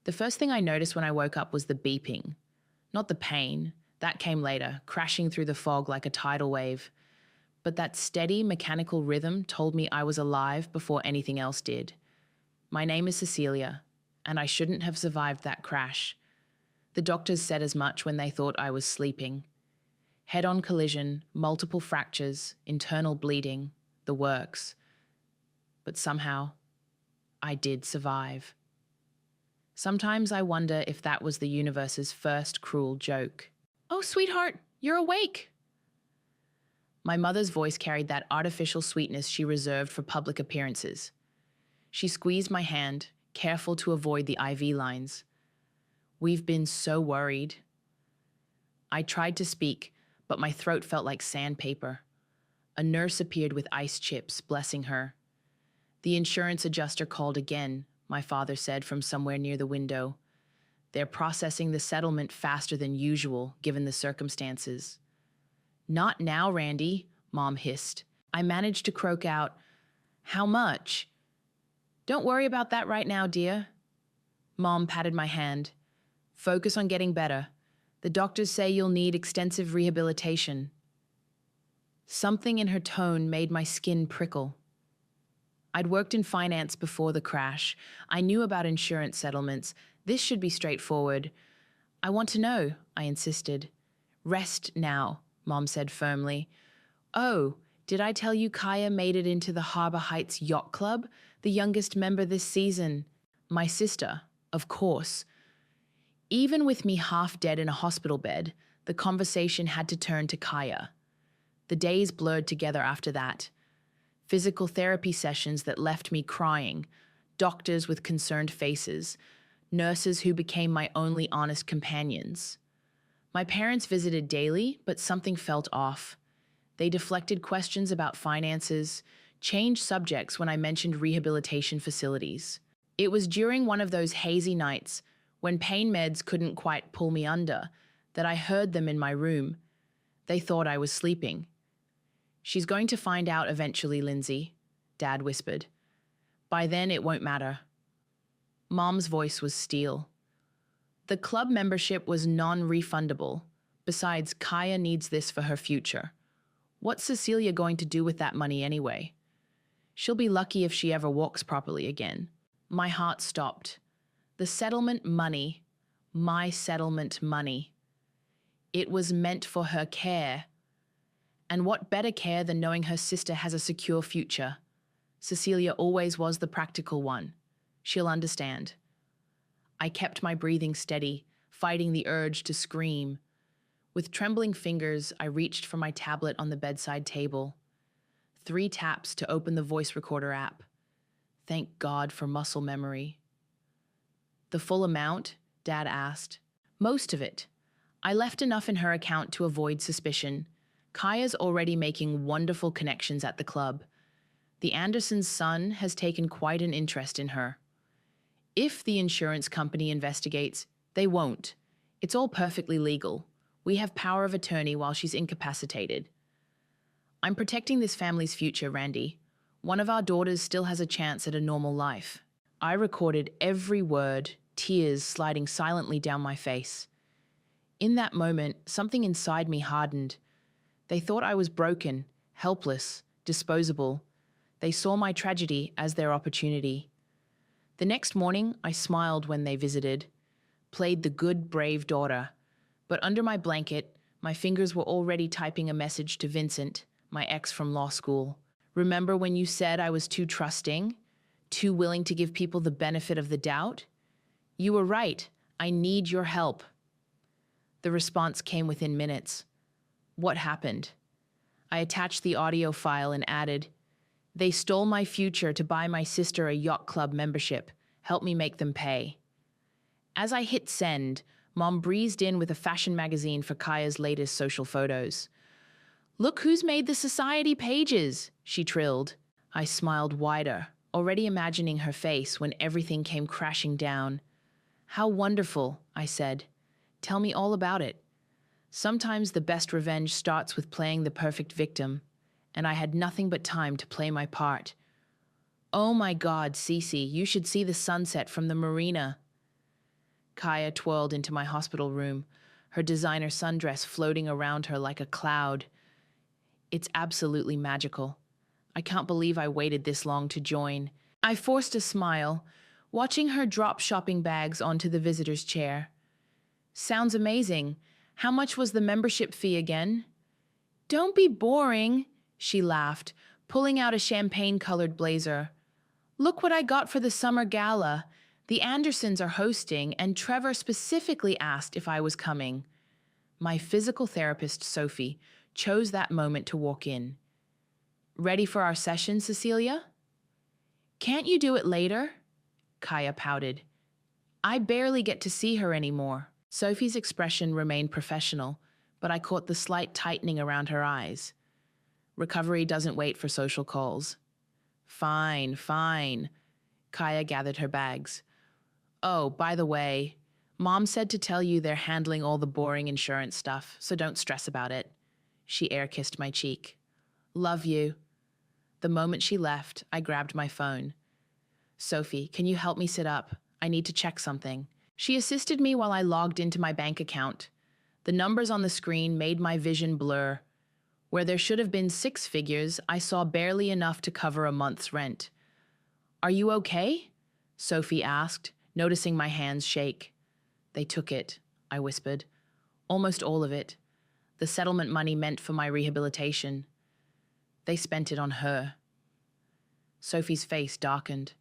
The first thing I noticed when I woke up was the beeping. Not the pain, that came later, crashing through the fog like a tidal wave. But that steady, mechanical rhythm told me I was alive before anything else did. My name is Cecilia, and I shouldn't have survived that crash. The doctors said as much when they thought I was sleeping. Head-on collision, multiple fractures, internal bleeding, the works. But somehow, I did survive. Sometimes I wonder if that was the universe's first cruel joke. "Oh, sweetheart, you're awake!" My mother's voice carried that artificial sweetness she reserved for public appearances. She squeezed my hand, careful to avoid the IV lines. "We've been so worried." I tried to speak, but my throat felt like sandpaper. A nurse appeared with ice chips, blessing her. The insurance adjuster called again, my father said from somewhere near the window. "They're processing the settlement faster than usual, given the circumstances." "Not now, Randy," Mom hissed. I managed to croak out, "How much?" "Don't worry about that right now, dear." Mom patted my hand. "Focus on getting better. The doctors say you'll need extensive rehabilitation." Something in her tone made my skin prickle. I'd worked in finance before the crash. I knew about insurance settlements. This should be straightforward. "I want to know," I insisted. "Rest now," Mom said firmly. "Oh, did I tell you Kaya made it into the Harbor Heights Yacht Club, the youngest member this season? My sister, of course." Even with me half dead in a hospital bed, the conversation had to turn to Kaya. The days blurred together after that. Physical therapy sessions that left me crying, doctors with concerned faces, nurses who became my only honest companions. My parents visited daily, but something felt off. They deflected questions about finances, changed subjects when I mentioned rehabilitation facilities. It was during one of those hazy nights, when pain meds couldn't quite pull me under, that I heard them in my room. They thought I was sleeping. "She's going to find out eventually, Lindsay," Dad whispered. "By then it won't matter." Mom's voice was steel. The club membership was non-refundable. Besides, Kaya needs this for her future. What's Cecilia going to do with that money anyway? She'll be lucky if she ever walks properly again. My heart stopped. The settlement money, my settlement money. It was meant for her care. And what better care than knowing her sister has a secure future? Cecilia always was the practical one. She'll understand. I kept my breathing steady, fighting the urge to scream. With trembling fingers, I reached for my tablet on the bedside table. 3 taps to open the voice recorder app. Thank God for muscle memory. "The full amount?" Dad asked. "Most of it. I left enough in her account to avoid suspicion. Kaya's already making wonderful connections at the club. The Andersons' son has taken quite an interest in her. If the insurance company investigates, they won't. It's all perfectly legal. We have power of attorney while she's incapacitated. I'm protecting this family's future, Randy. One of our daughters still has a chance at a normal life." I recorded every word, tears sliding silently down my face. In that moment, something inside me hardened. They thought I was broken, helpless, disposable. They saw my tragedy as their opportunity. The next morning, I smiled when they visited, played the good, brave daughter. But under my blanket, my fingers were already typing a message to Vincent, my ex from law school. "Remember when you said I was too trusting? Too willing to give people the benefit of the doubt? You were right. I need your help." The response came within minutes. "What happened?" I attached the audio file and added, "They stole my future to buy my sister a yacht club membership. Help me make them pay." As I hit send, Mom breezed in with a fashion magazine for Kaya's latest social photos. "Look who's made the society pages," she trilled. I smiled wider, already imagining her face when everything came crashing down. "How wonderful," I said. "Tell me all about it." Sometimes the best revenge starts with playing the perfect victim, and I had nothing but time to play my part. "Oh my God, Cece, you should see the sunset from the marina." Kaya twirled into my hospital room, her designer sundress floating around her like a cloud. It's absolutely magical. I can't believe I waited this long to join. I forced a smile, watching her drop shopping bags onto the visitor's chair. Sounds amazing. How much was the membership fee again? Don't be boring, she laughed, pulling out a champagne-colored blazer. Look what I got for the summer gala. The Andersons are hosting, and Trevor specifically asked if I was coming. My physical therapist, Sophie, chose that moment to walk in. Ready for our session, Cecilia? Can't you do it later? Kaya pouted. I barely get to see her anymore. Sophie's expression remained professional, but I caught the slight tightening around her eyes. Recovery doesn't wait for social calls. Fine, fine. Kaya gathered her bags. Oh, by the way, Mom said to tell you they're handling all the boring insurance stuff, so don't stress about it. She air-kissed my cheek. Love you. The moment she left, I grabbed my phone. Sophie, can you help me sit up? I need to check something. She assisted me while I logged into my bank account. The numbers on the screen made my vision blur. Where there should have been 6 figures, I saw barely enough to cover a month's rent. Are you okay? Sophie asked, noticing my hands shake. They took it, I whispered. Almost all of it. The settlement money meant for my rehabilitation. They spent it on her. Sophie's face darkened.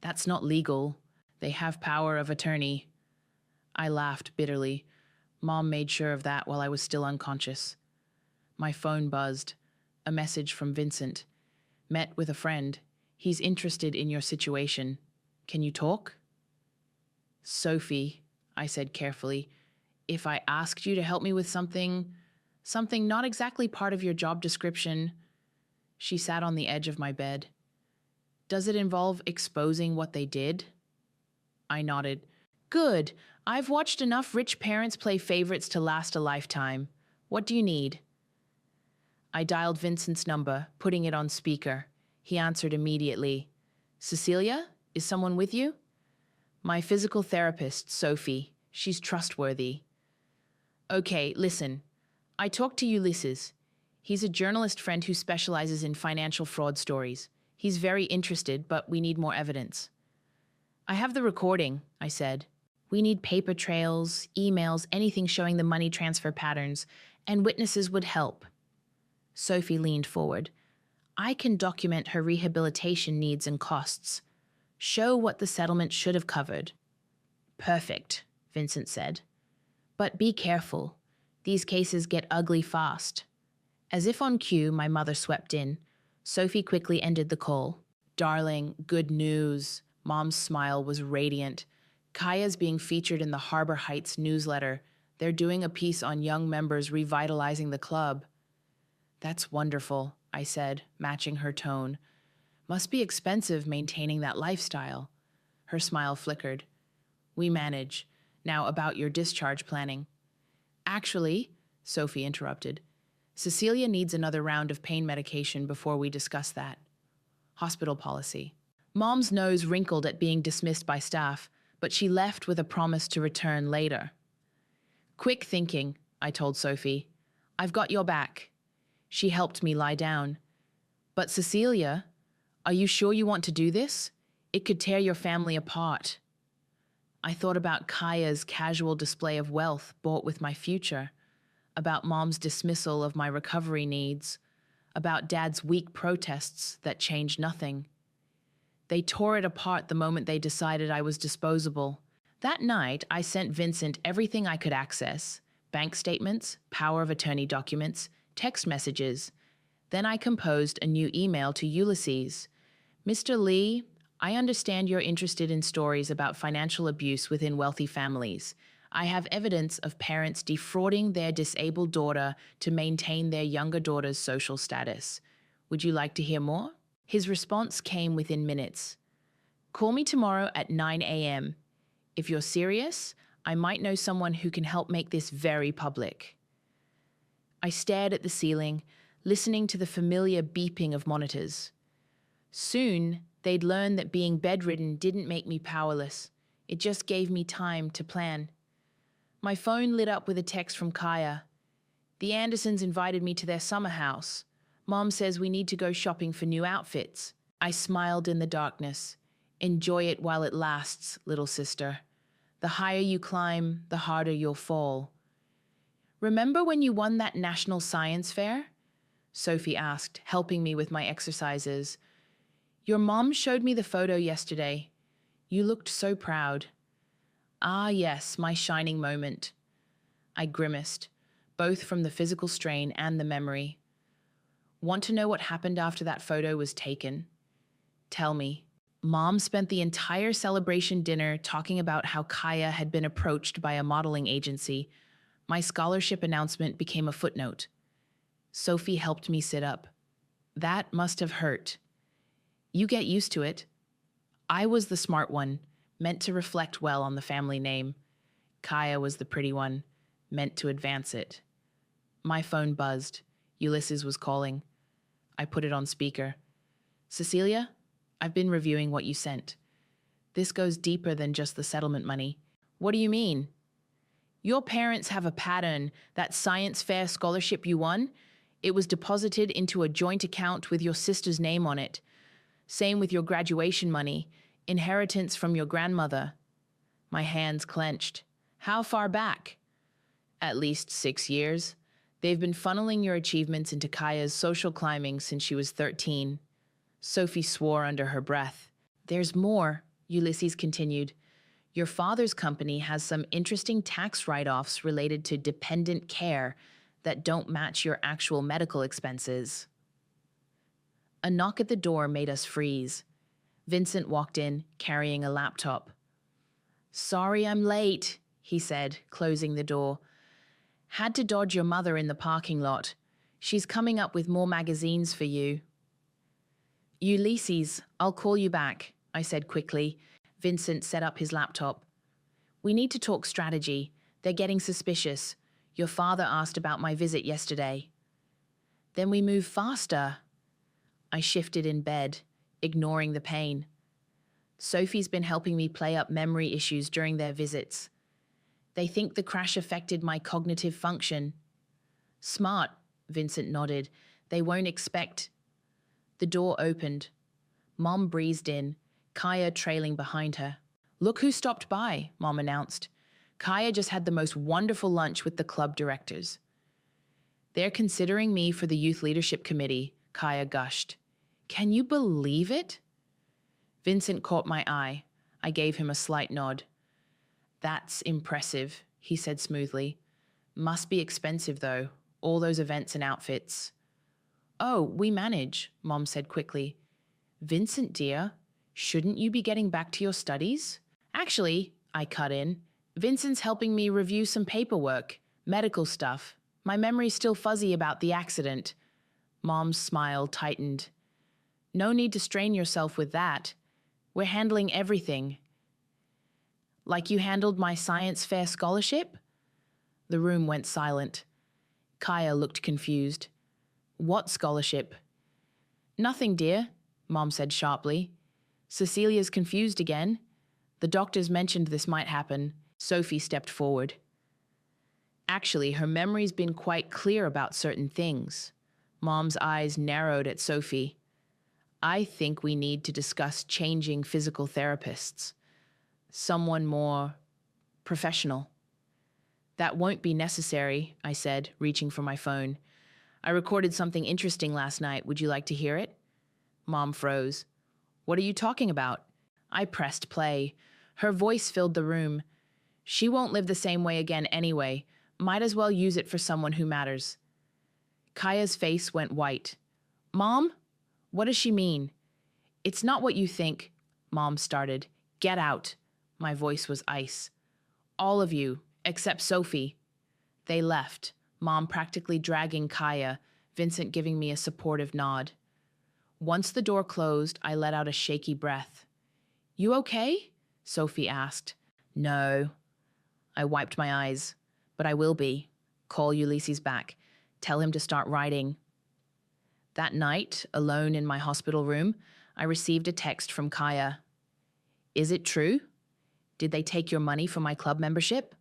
That's not legal. They have power of attorney. I laughed bitterly. Mom made sure of that while I was still unconscious. My phone buzzed. A message from Vincent. Met with a friend. He's interested in your situation. Can you talk? Sophie, I said carefully, if I asked you to help me with something not exactly part of your job description. She sat on the edge of my bed. Does it involve exposing what they did? I nodded. Good. I've watched enough rich parents play favorites to last a lifetime. What do you need? I dialed Vincent's number, putting it on speaker. He answered immediately. Cecilia, is someone with you? My physical therapist, Sophie. She's trustworthy. Okay, listen. I talked to Ulysses. He's a journalist friend who specializes in financial fraud stories. He's very interested, but we need more evidence. I have the recording, I said. We need paper trails, emails, anything showing the money transfer patterns, and witnesses would help. Sophie leaned forward. I can document her rehabilitation needs and costs. Show what the settlement should have covered. Perfect, Vincent said. But be careful. These cases get ugly fast. As if on cue, my mother swept in. Sophie quickly ended the call. Darling, good news. Mom's smile was radiant. Kaya's being featured in the Harbor Heights newsletter. They're doing a piece on young members revitalizing the club. That's wonderful, I said, matching her tone. Must be expensive maintaining that lifestyle. Her smile flickered. We manage. Now about your discharge planning. Actually, Sophie interrupted, Cecilia needs another round of pain medication before we discuss that. Hospital policy. Mom's nose wrinkled at being dismissed by staff, but she left with a promise to return later. Quick thinking, I told Sophie. I've got your back. She helped me lie down. But Cecilia, are you sure you want to do this? It could tear your family apart. I thought about Kaya's casual display of wealth bought with my future, about Mom's dismissal of my recovery needs, about Dad's weak protests that changed nothing. They tore it apart the moment they decided I was disposable. That night, I sent Vincent everything I could access: bank statements, power of attorney documents, text messages. Then I composed a new email to Ulysses. Mr. Lee, I understand you're interested in stories about financial abuse within wealthy families. I have evidence of parents defrauding their disabled daughter to maintain their younger daughter's social status. Would you like to hear more? His response came within minutes. Call me tomorrow at 9 a.m. If you're serious, I might know someone who can help make this very public. I stared at the ceiling, listening to the familiar beeping of monitors. Soon, they'd learn that being bedridden didn't make me powerless. It just gave me time to plan. My phone lit up with a text from Kaya. The Andersons invited me to their summer house. Mom says we need to go shopping for new outfits. I smiled in the darkness. Enjoy it while it lasts, little sister. The higher you climb, the harder you'll fall. Remember when you won that national science fair? Sophie asked, helping me with my exercises. Your mom showed me the photo yesterday. You looked so proud. Ah, yes, my shining moment. I grimaced, both from the physical strain and the memory. Want to know what happened after that photo was taken? Tell me. Mom spent the entire celebration dinner talking about how Kaya had been approached by a modeling agency. My scholarship announcement became a footnote. Sophie helped me sit up. That must have hurt. You get used to it. I was the smart one, meant to reflect well on the family name. Kaya was the pretty one, meant to advance it. My phone buzzed. Ulysses was calling. I put it on speaker. Cecilia, I've been reviewing what you sent. This goes deeper than just the settlement money. What do you mean? Your parents have a pattern. That science fair scholarship you won, it was deposited into a joint account with your sister's name on it. Same with your graduation money, inheritance from your grandmother. My hands clenched. How far back? At least 6 years. They've been funneling your achievements into Kaya's social climbing since she was 13. Sophie swore under her breath. There's more, Ulysses continued. Your father's company has some interesting tax write-offs related to dependent care that don't match your actual medical expenses. A knock at the door made us freeze. Vincent walked in, carrying a laptop. Sorry I'm late, he said, closing the door. Had to dodge your mother in the parking lot. She's coming up with more magazines for you. Ulysses, I'll call you back, I said quickly. Vincent set up his laptop. We need to talk strategy. They're getting suspicious. Your father asked about my visit yesterday. Then we move faster. I shifted in bed, ignoring the pain. Sophie's been helping me play up memory issues during their visits. They think the crash affected my cognitive function. Smart, Vincent nodded. They won't expect. The door opened. Mom breezed in, Kaya trailing behind her. Look who stopped by, Mom announced. Kaya just had the most wonderful lunch with the club directors. They're considering me for the youth leadership committee, Kaya gushed. Can you believe it? Vincent caught my eye. I gave him a slight nod. That's impressive, he said smoothly. Must be expensive, though, all those events and outfits. Oh, we manage, Mom said quickly. Vincent, dear, shouldn't you be getting back to your studies? Actually, I cut in, Vincent's helping me review some paperwork, medical stuff. My memory's still fuzzy about the accident. Mom's smile tightened. No need to strain yourself with that. We're handling everything. Like you handled my science fair scholarship? The room went silent. Kaya looked confused. What scholarship? Nothing, dear, Mom said sharply. Cecilia's confused again. The doctors mentioned this might happen. Sophie stepped forward. Actually, her memory's been quite clear about certain things. Mom's eyes narrowed at Sophie. I think we need to discuss changing physical therapists. Someone more professional. That won't be necessary, I said, reaching for my phone. I recorded something interesting last night. Would you like to hear it? Mom froze. What are you talking about? I pressed play. Her voice filled the room. She won't live the same way again anyway. Might as well use it for someone who matters. Kaya's face went white. Mom? What does she mean? It's not what you think, Mom started. Get out. My voice was ice. All of you, except Sophie. They left, Mom practically dragging Kaya, Vincent giving me a supportive nod. Once the door closed, I let out a shaky breath. You okay? Sophie asked. No. I wiped my eyes. But I will be. Call Ulysses back. Tell him to start writing. That night, alone in my hospital room, I received a text from Kaya. Is it true? Did they take your money for my club membership?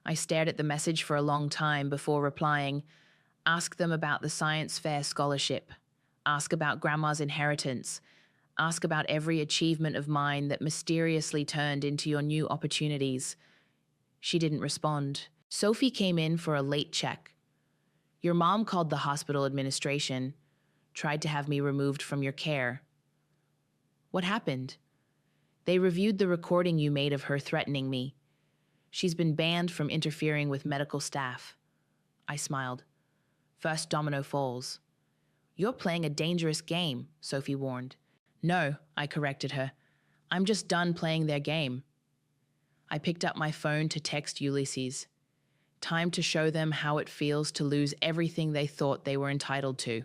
I stared at the message for a long time before replying. Ask them about the science fair scholarship. Ask about grandma's inheritance. Ask about every achievement of mine that mysteriously turned into your new opportunities. She didn't respond. Sophie came in for a late check. Your mom called the hospital administration, tried to have me removed from your care. What happened? They reviewed the recording you made of her threatening me. She's been banned from interfering with medical staff. I smiled. First domino falls. You're playing a dangerous game, Sophie warned. No, I corrected her. I'm just done playing their game. I picked up my phone to text Ulysses. Time to show them how it feels to lose everything they thought they were entitled to.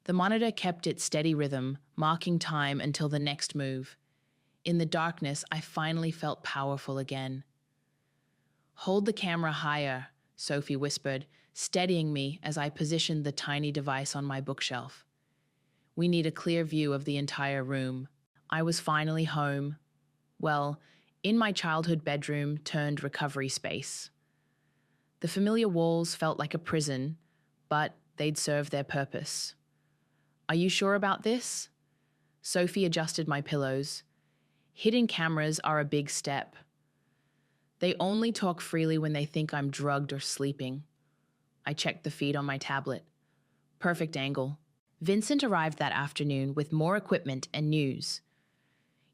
The monitor kept its steady rhythm, marking time until the next move. In the darkness, I finally felt powerful again. Hold the camera higher, Sophie whispered, steadying me as I positioned the tiny device on my bookshelf. We need a clear view of the entire room. I was finally home. Well, in my childhood bedroom turned recovery space. The familiar walls felt like a prison, but they'd serve their purpose. Are you sure about this? Sophie adjusted my pillows. Hidden cameras are a big step. They only talk freely when they think I'm drugged or sleeping. I checked the feed on my tablet. Perfect angle. Vincent arrived that afternoon with more equipment and news.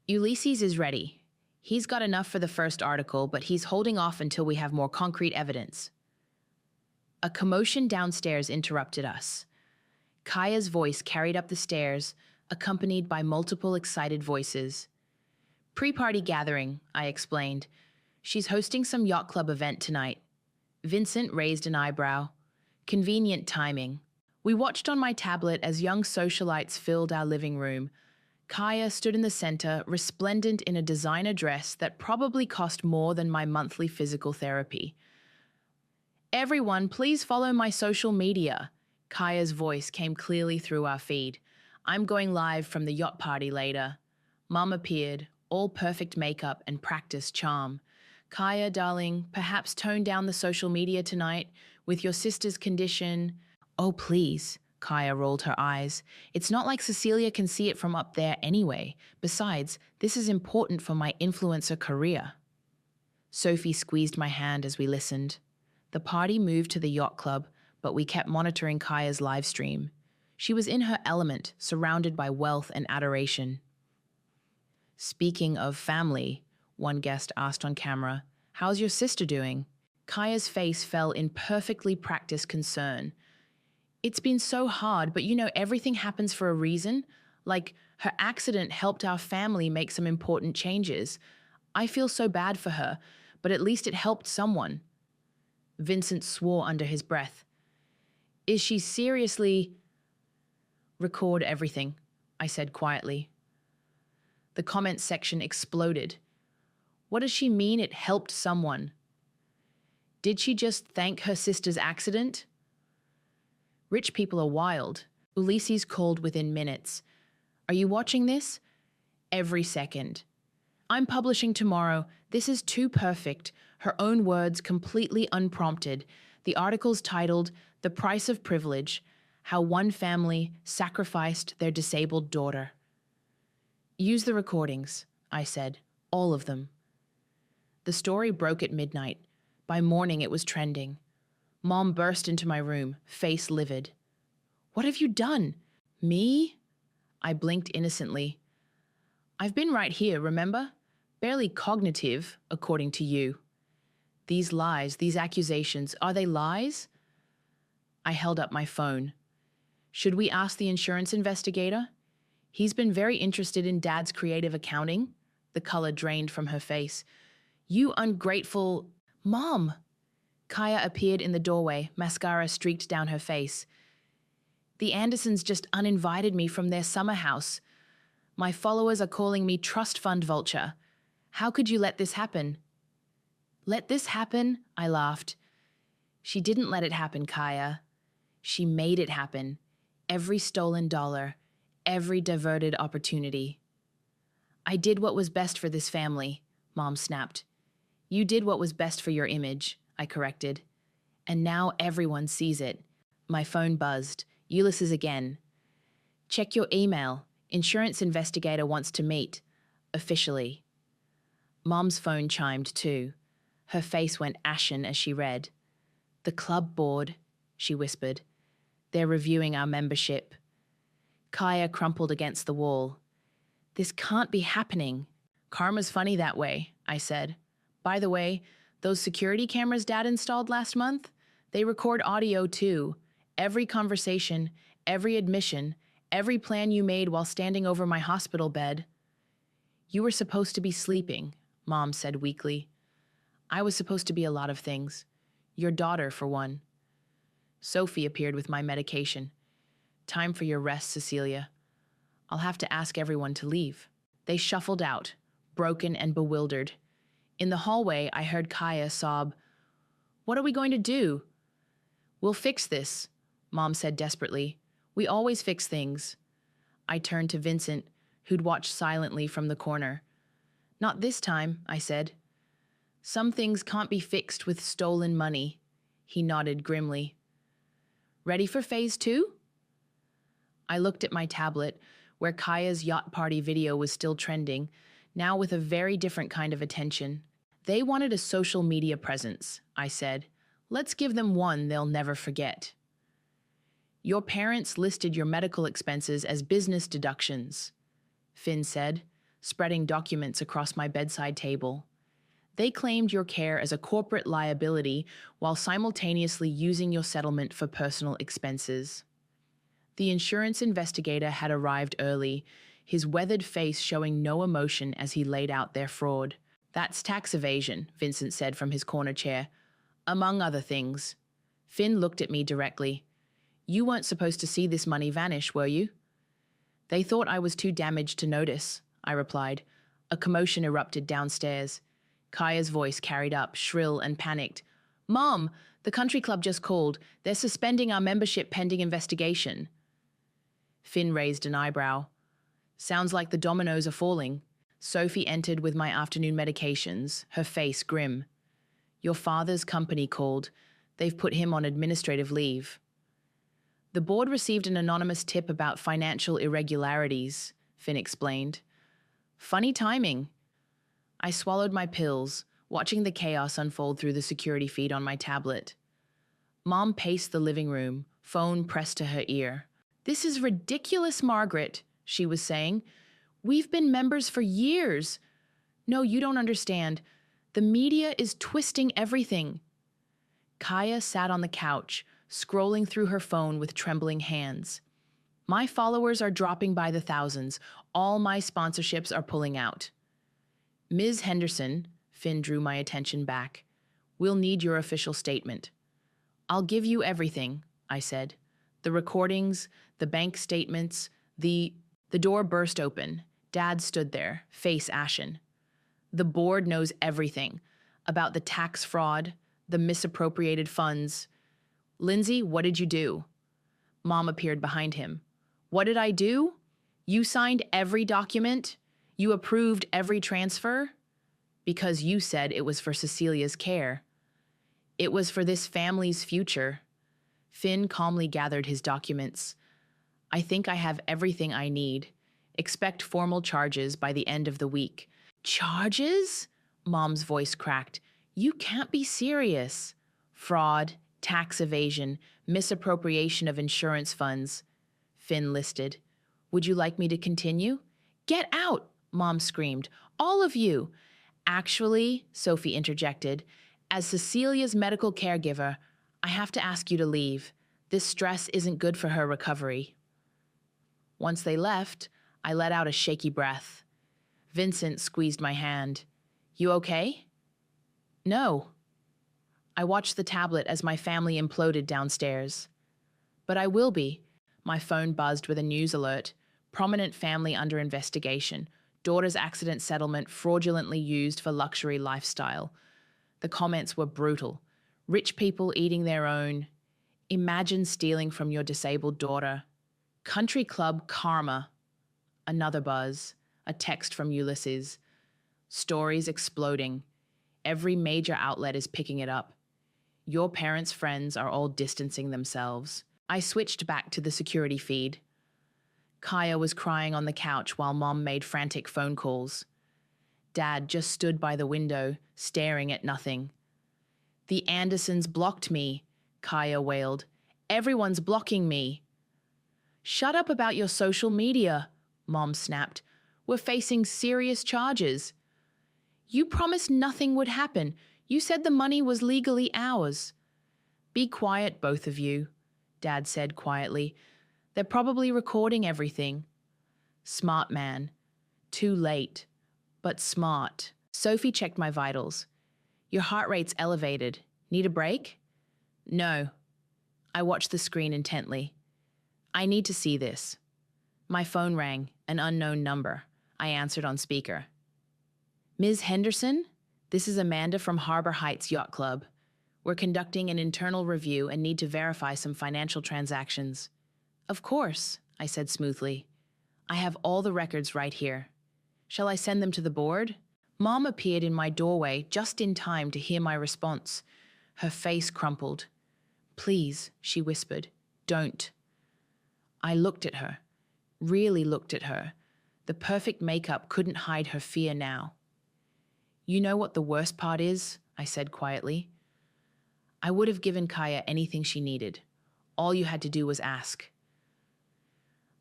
Ulysses is ready. He's got enough for the first article, but he's holding off until we have more concrete evidence. A commotion downstairs interrupted us. Kaya's voice carried up the stairs, accompanied by multiple excited voices. Pre-party gathering, I explained. She's hosting some yacht club event tonight. Vincent raised an eyebrow. Convenient timing. We watched on my tablet as young socialites filled our living room. Kaya stood in the center, resplendent in a designer dress that probably cost more than my monthly physical therapy. Everyone, please follow my social media. Kaya's voice came clearly through our feed. I'm going live from the yacht party later. Mom appeared, all perfect makeup and practiced charm. Kaya, darling, perhaps tone down the social media tonight with your sister's condition. Oh, please, Kaya rolled her eyes. It's not like Cecilia can see it from up there anyway. Besides, this is important for my influencer career. Sophie squeezed my hand as we listened. The party moved to the yacht club, but we kept monitoring Kaya's live stream. She was in her element, surrounded by wealth and adoration. Speaking of family, one guest asked on camera, how's your sister doing? Kaya's face fell in perfectly practiced concern. It's been so hard, but you know everything happens for a reason. Like, her accident helped our family make some important changes. I feel so bad for her, but at least it helped someone. Vincent swore under his breath. Is she seriously... Record everything, I said quietly. The comments section exploded. What does she mean it helped someone? Did she just thank her sister's accident? Rich people are wild. Ulysses called within minutes. Are you watching this? Every second. I'm publishing tomorrow. This is too perfect. Her own words, completely unprompted. The article's titled, The Price of Privilege, How One Family Sacrificed Their Disabled Daughter. Use the recordings, I said, all of them. The story broke at midnight. By morning it was trending. Mom burst into my room, face livid. What have you done? Me? I blinked innocently. I've been right here, remember? Barely cognitive, according to you. These lies, these accusations, are they lies? I held up my phone. Should we ask the insurance investigator? He's been very interested in Dad's creative accounting. The color drained from her face. You ungrateful... Mom! Kaya appeared in the doorway, mascara streaked down her face. The Andersons just uninvited me from their summer house. My followers are calling me trust fund vulture. How could you let this happen? Let this happen? I laughed. She didn't let it happen, Kaya. She made it happen. Every stolen dollar, every diverted opportunity. I did what was best for this family. Mom snapped. You did what was best for your image, I corrected. And now everyone sees it. My phone buzzed. Ulysses again. Check your email. Insurance investigator wants to meet. Officially. Mom's phone chimed too. Her face went ashen as she read. The club board, she whispered. They're reviewing our membership. Kaya crumpled against the wall. This can't be happening. Karma's funny that way, I said. By the way, those security cameras Dad installed last month, they record audio too. Every conversation, every admission, every plan you made while standing over my hospital bed. You were supposed to be sleeping, Mom said weakly. I was supposed to be a lot of things. Your daughter, for one. Sophie appeared with my medication. Time for your rest, Cecilia. I'll have to ask everyone to leave. They shuffled out, broken and bewildered. In the hallway, I heard Kaya sob, What are we going to do? We'll fix this, Mom said desperately. We always fix things. I turned to Vincent, who'd watched silently from the corner. Not this time, I said. Some things can't be fixed with stolen money. He nodded grimly. Ready for phase 2? I looked at my tablet, where Kaya's yacht party video was still trending, now with a very different kind of attention. They wanted a social media presence, I said. Let's give them one they'll never forget. Your parents listed your medical expenses as business deductions, Finn said, spreading documents across my bedside table. They claimed your care as a corporate liability while simultaneously using your settlement for personal expenses. The insurance investigator had arrived early, his weathered face showing no emotion as he laid out their fraud. That's tax evasion, Vincent said from his corner chair. Among other things. Finn looked at me directly. You weren't supposed to see this money vanish, were you? They thought I was too damaged to notice, I replied. A commotion erupted downstairs. Kaya's voice carried up, shrill and panicked. Mom, the country club just called. They're suspending our membership pending investigation. Finn raised an eyebrow. Sounds like the dominoes are falling. Sophie entered with my afternoon medications, her face grim. Your father's company called. They've put him on administrative leave. The board received an anonymous tip about financial irregularities, Finn explained. Funny timing. I swallowed my pills, watching the chaos unfold through the security feed on my tablet. Mom paced the living room, phone pressed to her ear. This is ridiculous, Margaret, she was saying. We've been members for years. No, you don't understand. The media is twisting everything. Kaya sat on the couch, scrolling through her phone with trembling hands. My followers are dropping by the thousands. All my sponsorships are pulling out. Ms. Henderson, Finn drew my attention back. We'll need your official statement. I'll give you everything, I said. The recordings, the bank statements, the door burst open. Dad stood there, face ashen. The board knows everything about the tax fraud, the misappropriated funds. Lindsay, what did you do? Mom appeared behind him. What did I do? You signed every document? You approved every transfer? Because you said it was for Cecilia's care. It was for this family's future. Finn calmly gathered his documents. I think I have everything I need. Expect formal charges by the end of the week. Charges? Mom's voice cracked. You can't be serious. Fraud, tax evasion, misappropriation of insurance funds. Finn listed. Would you like me to continue? Get out, Mom screamed. All of you. Actually, Sophie interjected, as Cecilia's medical caregiver, I have to ask you to leave. This stress isn't good for her recovery. Once they left, I let out a shaky breath. Vincent squeezed my hand. You okay? No. I watched the tablet as my family imploded downstairs. But I will be. My phone buzzed with a news alert. Prominent family under investigation. Daughter's accident settlement fraudulently used for luxury lifestyle. The comments were brutal. Rich people eating their own. Imagine stealing from your disabled daughter. Country club karma. Another buzz. A text from Ulysses. Stories exploding. Every major outlet is picking it up. Your parents' friends are all distancing themselves. I switched back to the security feed. Kaya was crying on the couch while Mom made frantic phone calls. Dad just stood by the window, staring at nothing. The Andersons blocked me, Kaya wailed. Everyone's blocking me. Shut up about your social media, Mom snapped. We're facing serious charges. You promised nothing would happen. You said the money was legally ours. Be quiet, both of you, Dad said quietly. They're probably recording everything. Smart man. Too late. But smart. Sophie checked my vitals. Your heart rate's elevated. Need a break? No. I watched the screen intently. I need to see this. My phone rang, an unknown number. I answered on speaker. Ms. Henderson? This is Amanda from Harbor Heights Yacht Club. We're conducting an internal review and need to verify some financial transactions. Of course, I said smoothly. I have all the records right here. Shall I send them to the board? Mom appeared in my doorway just in time to hear my response. Her face crumpled. Please, she whispered, don't. I looked at her, really looked at her. The perfect makeup couldn't hide her fear now. You know what the worst part is? I said quietly. I would have given Kaya anything she needed. All you had to do was ask.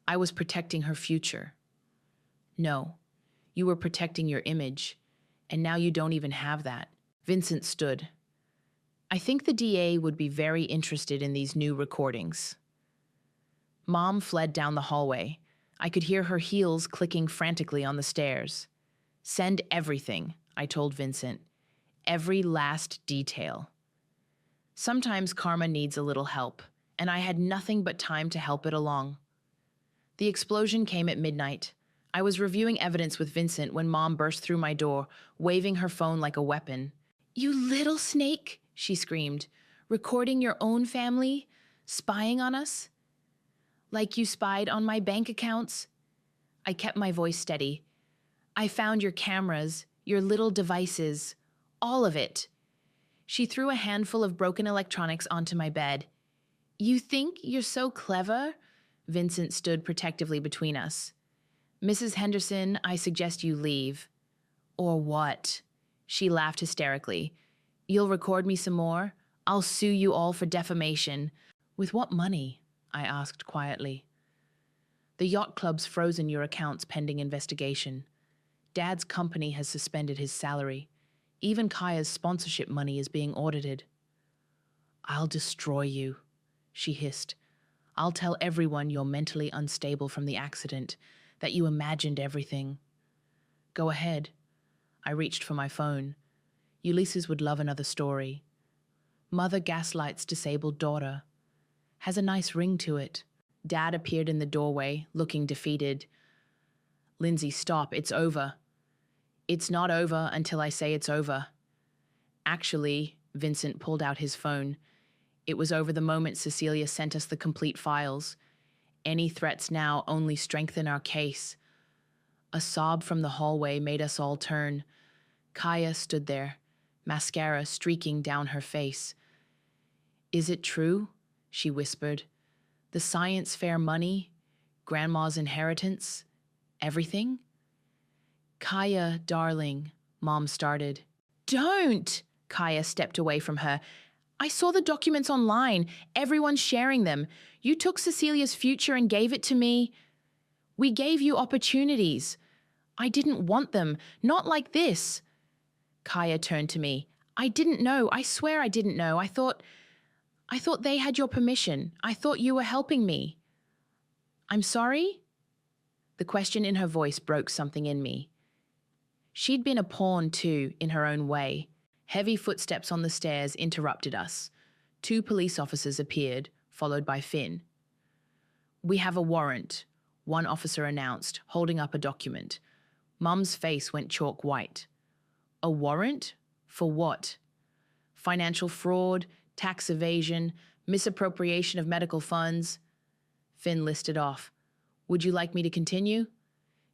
I was protecting her future. No, you were protecting your image, and now you don't even have that. Vincent stood. I think the DA would be very interested in these new recordings. Mom fled down the hallway. I could hear her heels clicking frantically on the stairs. Send everything, I told Vincent. Every last detail. Sometimes karma needs a little help, and I had nothing but time to help it along. The explosion came at midnight. I was reviewing evidence with Vincent when Mom burst through my door, waving her phone like a weapon. You little snake, she screamed. Recording your own family? Spying on us? Like you spied on my bank accounts? I kept my voice steady. I found your cameras, your little devices, all of it. She threw a handful of broken electronics onto my bed. You think you're so clever? Vincent stood protectively between us. Mrs. Henderson, I suggest you leave. Or what? She laughed hysterically. You'll record me some more? I'll sue you all for defamation. With what money? I asked quietly. The yacht club's frozen your accounts pending investigation. Dad's company has suspended his salary. Even Kaya's sponsorship money is being audited. I'll destroy you, she hissed. I'll tell everyone you're mentally unstable from the accident, that you imagined everything. Go ahead. I reached for my phone. Ulysses would love another story. Mother gaslights disabled daughter. Has a nice ring to it. Dad appeared in the doorway, looking defeated. Lindsay, stop. It's over. It's not over until I say it's over. Actually, Vincent pulled out his phone. It was over the moment Cecilia sent us the complete files. Any threats now only strengthen our case. A sob from the hallway made us all turn. Kaya stood there, mascara streaking down her face. Is it true? She whispered. The science fair money, Grandma's inheritance, everything? Kaya, darling, Mom started. Don't! Kaya stepped away from her. I saw the documents online. Everyone's sharing them. You took Cecilia's future and gave it to me. We gave you opportunities. I didn't want them. Not like this. Kaya turned to me. I didn't know. I swear I didn't know. I thought they had your permission. I thought you were helping me. I'm sorry? The question in her voice broke something in me. She'd been a pawn too, in her own way. Heavy footsteps on the stairs interrupted us. 2 police officers appeared, followed by Finn. We have a warrant, one officer announced, holding up a document. Mum's face went chalk white. A warrant? For what? Financial fraud, tax evasion, misappropriation of medical funds. Finn listed off. Would you like me to continue?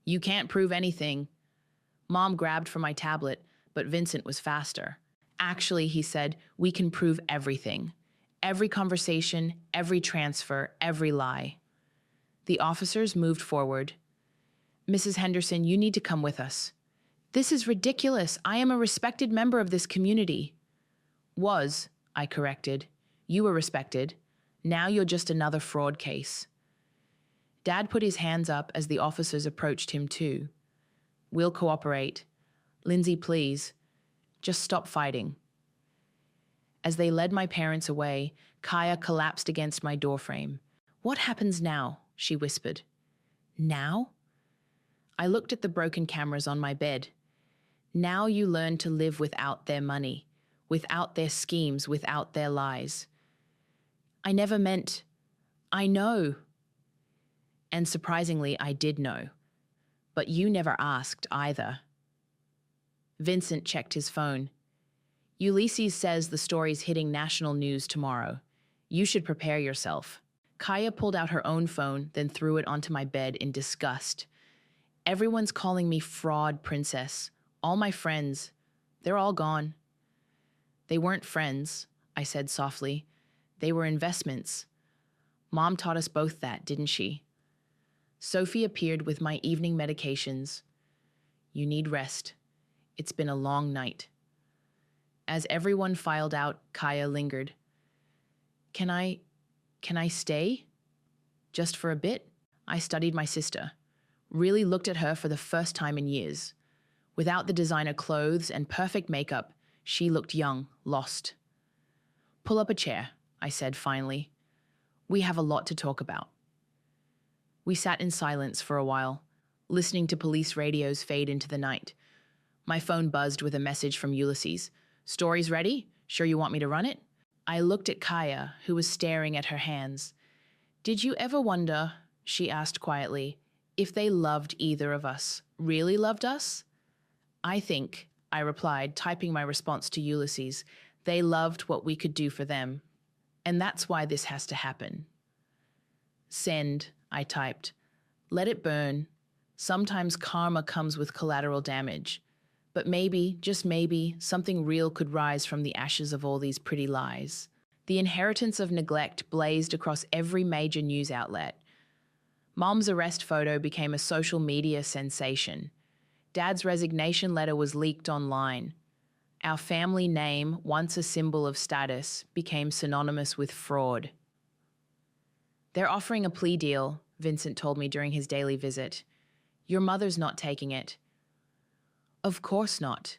You can't prove anything. Mom grabbed for my tablet, but Vincent was faster. Actually, he said, we can prove everything. Every conversation, every transfer, every lie. The officers moved forward. Mrs. Henderson, you need to come with us. This is ridiculous. I am a respected member of this community. Was, I corrected. You were respected. Now you're just another fraud case. Dad put his hands up as the officers approached him too. We'll cooperate. Lindsay, please. Just stop fighting. As they led my parents away, Kaya collapsed against my doorframe. What happens now? She whispered. Now? I looked at the broken cameras on my bed. Now you learn to live without their money, without their schemes, without their lies. I never meant... I know. And surprisingly, I did know. But you never asked either. Vincent checked his phone. Ulysses says the story's hitting national news tomorrow. You should prepare yourself. Kaya pulled out her own phone, then threw it onto my bed in disgust. Everyone's calling me fraud princess. All my friends. They're all gone. They weren't friends, I said softly. They were investments. Mom taught us both that, didn't she? Sophie appeared with my evening medications. You need rest. It's been a long night. As everyone filed out, Kaya lingered. Can I stay? Just for a bit? I studied my sister. Really looked at her for the first time in years. Without the designer clothes and perfect makeup, she looked young, lost. Pull up a chair, I said finally. We have a lot to talk about. We sat in silence for a while, listening to police radios fade into the night. My phone buzzed with a message from Ulysses. Story's ready? Sure you want me to run it? I looked at Kaya, who was staring at her hands. Did you ever wonder, she asked quietly, if they loved either of us, really loved us? I think, I replied, typing my response to Ulysses, they loved what we could do for them. And that's why this has to happen. Send, I typed. Let it burn. Sometimes karma comes with collateral damage. But maybe, just maybe, something real could rise from the ashes of all these pretty lies. The inheritance of neglect blazed across every major news outlet. Mom's arrest photo became a social media sensation. Dad's resignation letter was leaked online. Our family name, once a symbol of status, became synonymous with fraud. They're offering a plea deal, Vincent told me during his daily visit. Your mother's not taking it. Of course not.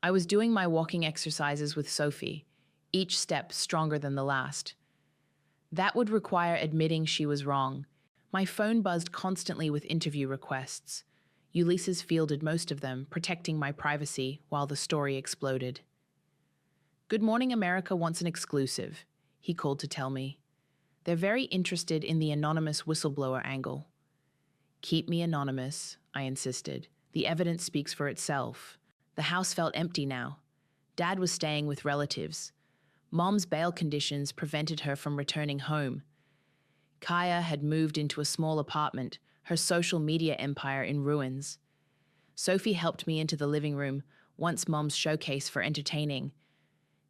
I was doing my walking exercises with Sophie, each step stronger than the last. That would require admitting she was wrong. My phone buzzed constantly with interview requests. Ulysses fielded most of them, protecting my privacy while the story exploded. Good Morning America wants an exclusive, he called to tell me. They're very interested in the anonymous whistleblower angle. Keep me anonymous, I insisted. The evidence speaks for itself. The house felt empty now. Dad was staying with relatives. Mom's bail conditions prevented her from returning home. Kaya had moved into a small apartment, her social media empire in ruins. Sophie helped me into the living room, once Mom's showcase for entertaining.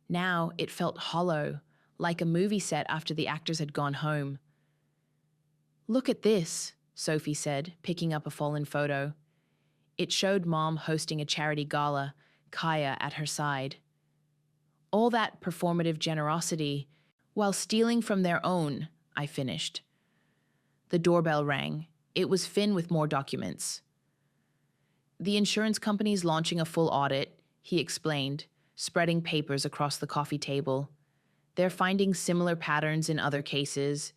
Now it felt hollow, like a movie set after the actors had gone home. Look at this, Sophie said, picking up a fallen photo. It showed Mom hosting a charity gala, Kaya at her side. All that performative generosity, while stealing from their own, I finished. The doorbell rang. It was Finn with more documents. The insurance company's launching a full audit, he explained, spreading papers across the coffee table. They're finding similar patterns in other cases.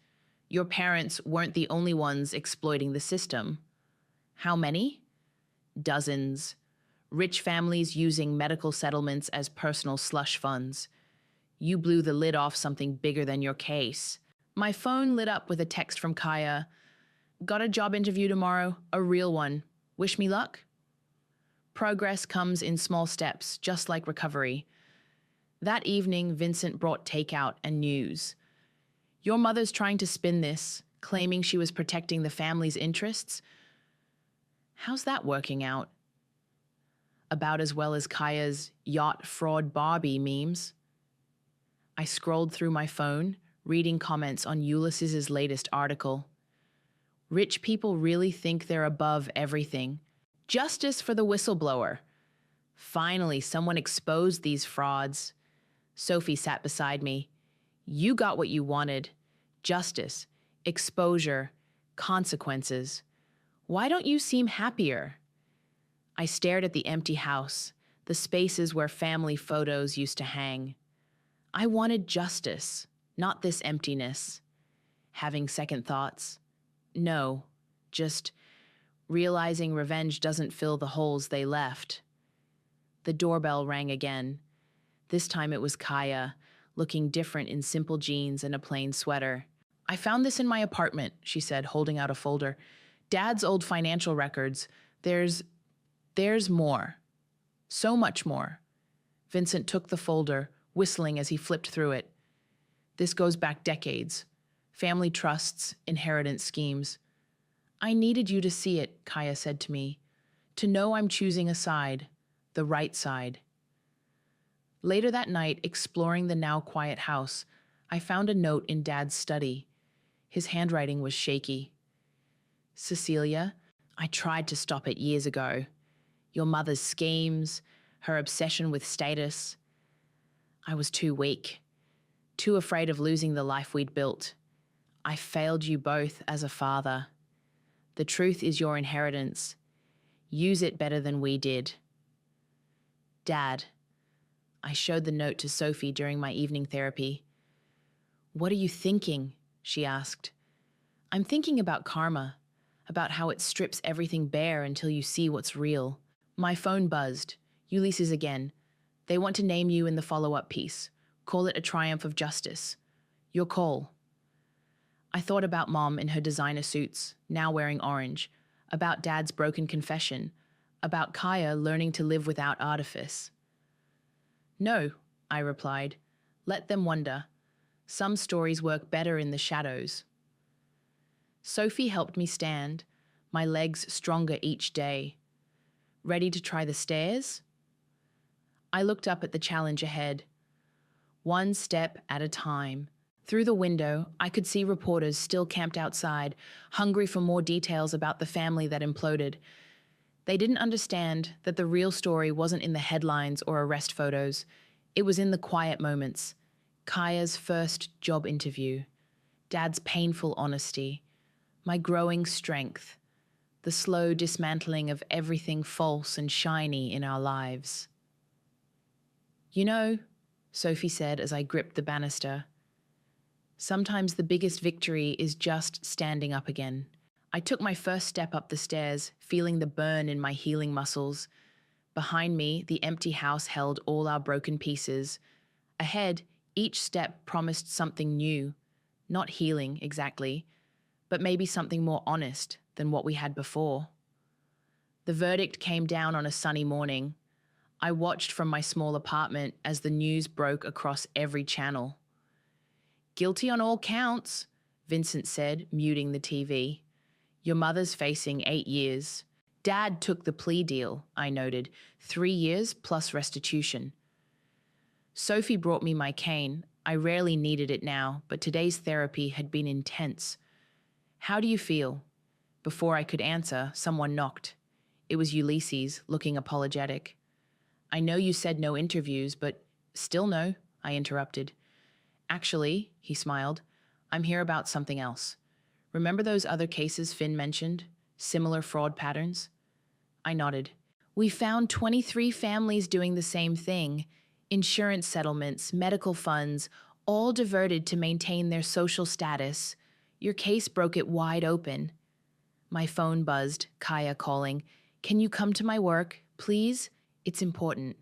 Your parents weren't the only ones exploiting the system. How many? Dozens. Rich families using medical settlements as personal slush funds. You blew the lid off something bigger than your case. My phone lit up with a text from Kaya. Got a job interview tomorrow, a real one. Wish me luck? Progress comes in small steps, just like recovery. That evening, Vincent brought takeout and news. Your mother's trying to spin this, claiming she was protecting the family's interests. How's that working out? about as well as Kaya's yacht fraud Barbie memes. I scrolled through my phone, reading comments on Ulysses's latest article. Rich people really think they're above everything. Justice for the whistleblower. Finally, someone exposed these frauds. Sophie sat beside me. You got what you wanted. Justice, exposure, consequences. Why don't you seem happier? I stared at the empty house, the spaces where family photos used to hang. I wanted justice, not this emptiness. Having second thoughts. No, just realizing revenge doesn't fill the holes they left. The doorbell rang again. This time it was Kaya, looking different in simple jeans and a plain sweater. I found this in my apartment, she said, holding out a folder. Dad's old financial records. There's more. So much more. Vincent took the folder, whistling as he flipped through it. This goes back decades. Family trusts, inheritance schemes. I needed you to see it, Kaya said to me. To know I'm choosing a side, the right side. Later that night, exploring the now quiet house, I found a note in Dad's study. His handwriting was shaky. Cecilia, I tried to stop it years ago. Your mother's schemes, her obsession with status. I was too weak, too afraid of losing the life we'd built. I failed you both as a father. The truth is your inheritance. Use it better than we did. Dad, I showed the note to Sophie during my evening therapy. What are you thinking? She asked. I'm thinking about karma, about how it strips everything bare until you see what's real. My phone buzzed. Ulysses again. They want to name you in the follow-up piece. Call it a triumph of justice. Your call. I thought about Mom in her designer suits, now wearing orange, about Dad's broken confession, about Kaya learning to live without artifice. No, I replied. Let them wonder. Some stories work better in the shadows. Sophie helped me stand, my legs stronger each day. Ready to try the stairs? I looked up at the challenge ahead. One step at a time. Through the window, I could see reporters still camped outside, hungry for more details about the family that imploded. They didn't understand that the real story wasn't in the headlines or arrest photos. It was in the quiet moments. Kaya's first job interview, Dad's painful honesty, my growing strength, the slow dismantling of everything false and shiny in our lives. You know, Sophie said as I gripped the banister, sometimes the biggest victory is just standing up again. I took my first step up the stairs, feeling the burn in my healing muscles. Behind me, the empty house held all our broken pieces. Ahead, each step promised something new, not healing exactly, but maybe something more honest than what we had before. The verdict came down on a sunny morning. I watched from my small apartment as the news broke across every channel. Guilty on all counts, Vincent said, muting the TV. Your mother's facing 8 years. Dad took the plea deal, I noted, 3 years plus restitution. Sophie brought me my cane. I rarely needed it now, but today's therapy had been intense. How do you feel? Before I could answer, someone knocked. It was Ulysses, looking apologetic. I know you said no interviews, but still no, I interrupted. Actually, he smiled, I'm here about something else. Remember those other cases Finn mentioned? Similar fraud patterns? I nodded. We found 23 families doing the same thing. Insurance settlements, medical funds, all diverted to maintain their social status. Your case broke it wide open. My phone buzzed, Kaya calling. Can you come to my work, please? It's important.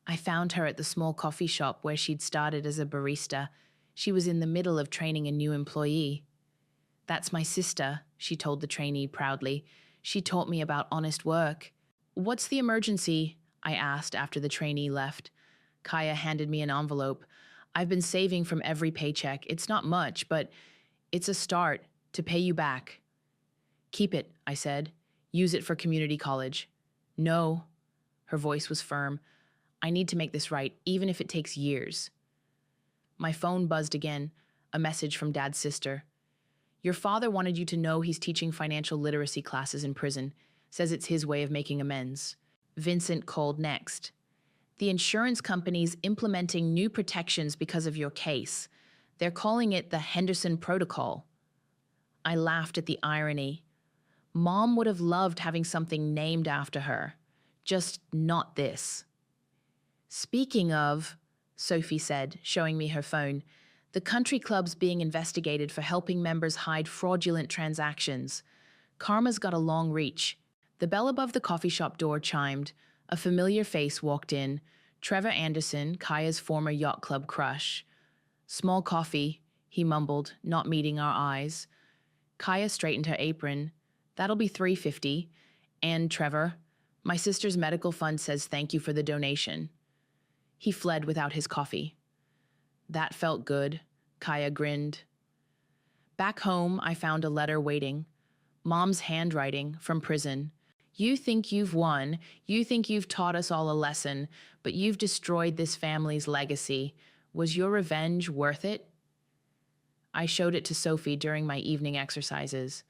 I found her at the small coffee shop where she'd started as a barista. She was in the middle of training a new employee. That's my sister, she told the trainee proudly. She taught me about honest work. What's the emergency? I asked after the trainee left. Kaya handed me an envelope. I've been saving from every paycheck. It's not much, but it's a start to pay you back. Keep it, I said. Use it for community college. No, Her voice was firm. I need to make this right, even if it takes years. My phone buzzed again, a message from Dad's sister. Your father wanted you to know he's teaching financial literacy classes in prison. Says it's his way of making amends. Vincent called next. The insurance company's implementing new protections because of your case. They're calling it the Henderson Protocol. I laughed at the irony. Mom would have loved having something named after her. Just not this. Speaking of, Sophie said, showing me her phone, the country club's being investigated for helping members hide fraudulent transactions. Karma's got a long reach. The bell above the coffee shop door chimed. A familiar face walked in. Trevor Anderson, Kaya's former yacht club crush. Small coffee, he mumbled, not meeting our eyes. Kaya straightened her apron. That'll be $3.50. And Trevor, my sister's medical fund says thank you for the donation. He fled without his coffee. That felt good, Kaya grinned. Back home, I found a letter waiting. Mom's handwriting from prison. You think you've won, you think you've taught us all a lesson, but you've destroyed this family's legacy. Was your revenge worth it? I showed it to Sophie during my evening exercises.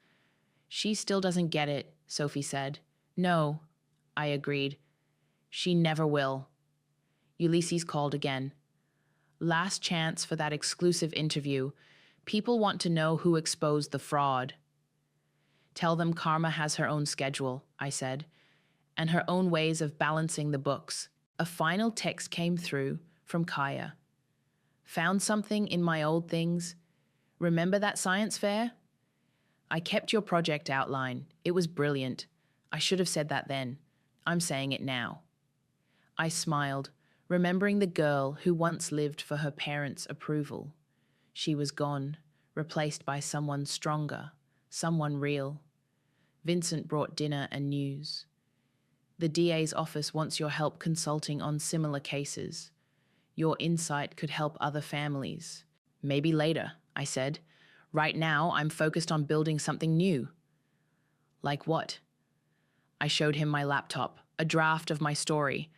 She still doesn't get it, Sophie said. No, I agreed. She never will. Ulysses called again. Last chance for that exclusive interview. People want to know who exposed the fraud. Tell them Karma has her own schedule, I said, and her own ways of balancing the books. A final text came through from Kaya. Found something in my old things. Remember that science fair? I kept your project outline. It was brilliant. I should have said that then. I'm saying it now. I smiled, remembering the girl who once lived for her parents' approval. She was gone, replaced by someone stronger, someone real. Vincent brought dinner and news. The DA's office wants your help consulting on similar cases. Your insight could help other families. Maybe later, I said. Right now, I'm focused on building something new. Like what? I showed him my laptop, a draft of my story.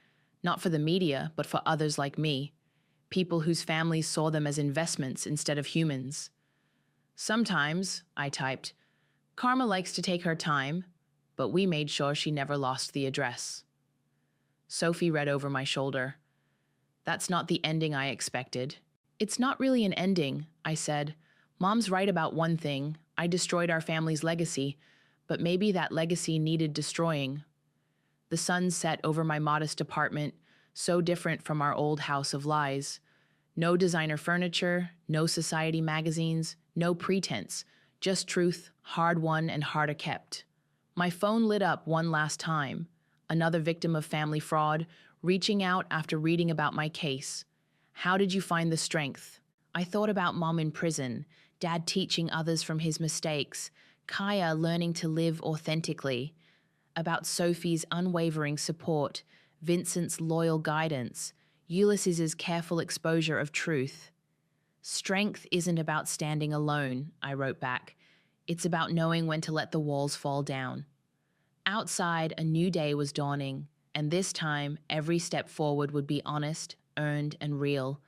Not for the media, but for others like me. People whose families saw them as investments instead of humans. Sometimes, I typed, Karma likes to take her time, but we made sure she never lost the address. Sophie read over my shoulder. That's not the ending I expected. It's not really an ending, I said. Mom's right about one thing. I destroyed our family's legacy, but maybe that legacy needed destroying. The sun set over my modest apartment, so different from our old house of lies. No designer furniture, no society magazines, no pretense, just truth, hard-won and harder kept. My phone lit up one last time. Another victim of family fraud, reaching out after reading about my case. How did you find the strength? I thought about Mom in prison, Dad teaching others from his mistakes, Kaya learning to live authentically, about Sophie's unwavering support, Vincent's loyal guidance, Ulysses's careful exposure of truth. Strength isn't about standing alone, I wrote back. It's about knowing when to let the walls fall down. Outside, a new day was dawning, and this time, every step forward would be honest, earned, and real.